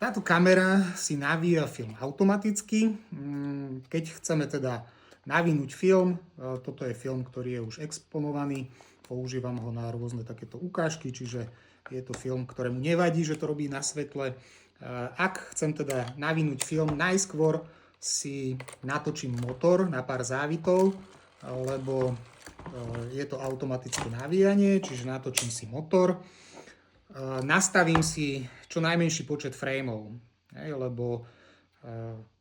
Táto kamera si navíja film automaticky. Keď chceme teda navinúť film, toto je film, ktorý je už exponovaný, používam ho na rôzne takéto ukážky, čiže je to film, ktorému nevadí, že to robí na svetle. Ak chcem teda navinúť film, najskôr si natočím motor na pár závitov, lebo je to automatické navíjanie, čiže natočím si motor. Nastavím si čo najmenší počet frameov, lebo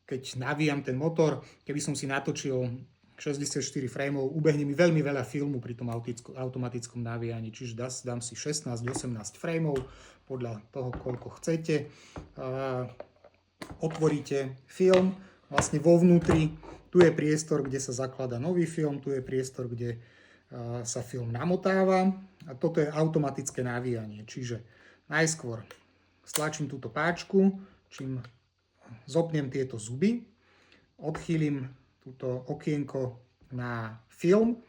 keď navíjam ten motor, keby som si natočil 64 frameov, ubehne mi veľmi veľa filmu pri tom automatickom navíjaní, čiže dám si 16-18 frameov podľa toho, koľko chcete. Otvoríte film, vlastne vo vnútri, tu je priestor, kde sa zakladá nový film, tu je priestor, kde sa film namotáva a toto je automatické navíjanie. Čiže najskôr stlačím túto páčku, čím zopnem tieto zuby, odchýlim túto okienko na film,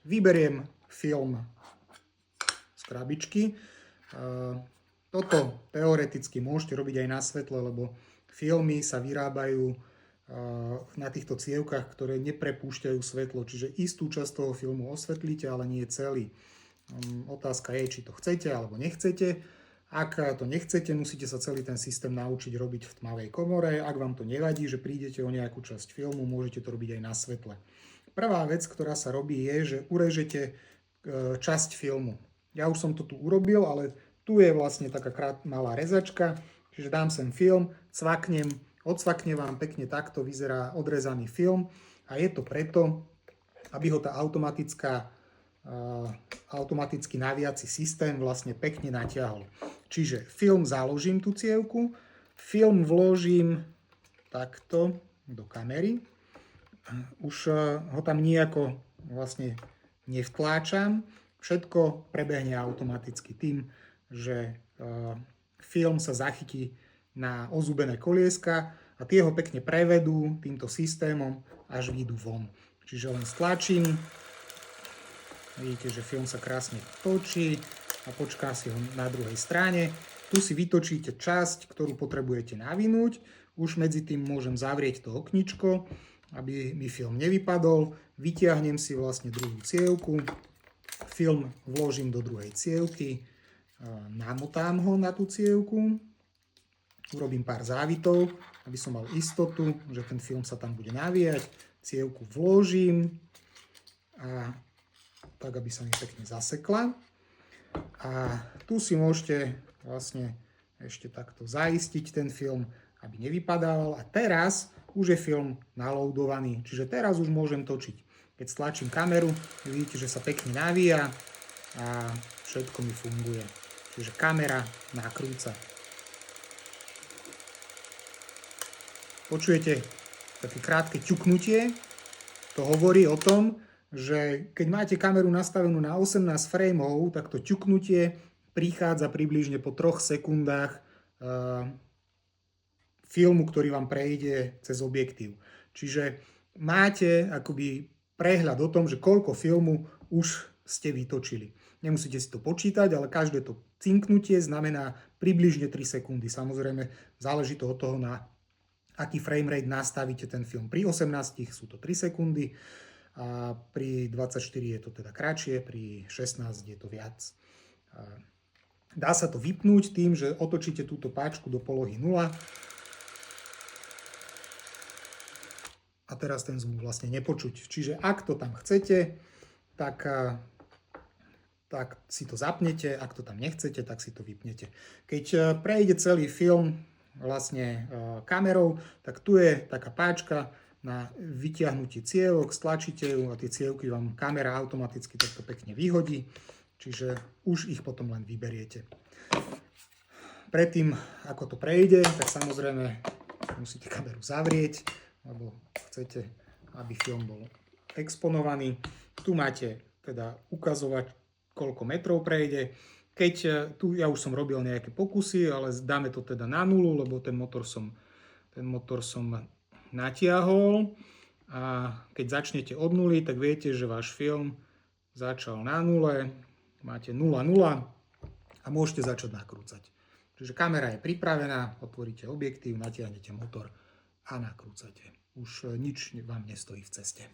vyberiem film z krabičky. Toto teoreticky môžete robiť aj na svetle, lebo filmy sa vyrábajú na týchto cievkach, ktoré neprepúšťajú svetlo, čiže istú časť toho filmu osvetlíte, ale nie celý. Otázka je, či to chcete alebo nechcete. Ak to nechcete, musíte sa celý ten systém naučiť robiť v tmavej komore. Ak vám to nevadí, že prídete o nejakú časť filmu, môžete to robiť aj na svetle. Prvá vec, ktorá sa robí, je, že urežete časť filmu. Ja už som to tu urobil, ale tu je vlastne taká malá rezačka, čiže dám sem film, odsvakne vám pekne, takto vyzerá odrezaný film a je to preto, aby ho tá automatický naviací systém vlastne pekne natiahol. Čiže film založím tú cievku, film vložím takto do kamery, už ho tam nejako vlastne nevtláčam, všetko prebehne automaticky tým, že film sa zachytí na ozúbené kolieska a tie ho pekne prevedú týmto systémom až výjdu von. Čiže len stlačím, vidíte, že film sa krásne točí a počká si ho na druhej strane. Tu si vytočíte časť, ktorú potrebujete navinúť. Už medzi tým môžem zavrieť to okničko, aby mi film nevypadol. Vytiahnem si vlastne druhú cievku, film vložím do druhej cievky, namotám ho na tú cievku, urobím pár závitov, aby som mal istotu, že ten film sa tam bude navíjať. Cievku vložím a tak, aby sa mi pekne zasekla. A tu si môžete vlastne ešte takto zaistiť ten film, aby nevypadával. A teraz už je film naloadovaný, čiže teraz už môžem točiť. Keď stlačím kameru, vidíte, že sa pekne navíja a všetko mi funguje. Čiže kamera nakrúca. Počujete také krátke ťuknutie, to hovorí o tom, že keď máte kameru nastavenú na 18 frameov, tak to ťuknutie prichádza približne po 3 sekundách filmu, ktorý vám prejde cez objektív. Čiže máte akoby prehľad o tom, že koľko filmu už ste vytočili. Nemusíte si to počítať, ale každé to cinknutie znamená približne 3 sekundy. Samozrejme, záleží to od toho, na aký framerate nastavíte ten film. Pri 18 sú to 3 sekundy, a pri 24 je to teda kratšie, pri 16 je to viac. Dá sa to vypnúť tým, že otočíte túto páčku do polohy 0 a teraz ten zvuk vlastne nepočuť. Čiže ak to tam chcete, tak si to zapnete, ak to tam nechcete, tak si to vypnete. Keď prejde celý film vlastne kamerou, tak tu je taká páčka na vytiahnutie cievok, stlačíte ju a tie cievky vám kamera automaticky takto pekne vyhodí, čiže už ich potom len vyberiete. Predtým, ako to prejde, tak samozrejme musíte kameru zavrieť, lebo chcete, aby film bol exponovaný. Tu máte teda ukazovať, koľko metrov prejde. Keď tu ja už som robil nejaké pokusy, ale dáme to teda na 0, lebo ten motor som natiahol a keď začnete od 0, tak viete, že váš film začal na 0, máte 0,0 a môžete začať nakrúcať. Čiže kamera je pripravená, otvoríte objektív, natiahnete motor a nakrúcate. Už nič vám nestojí v ceste.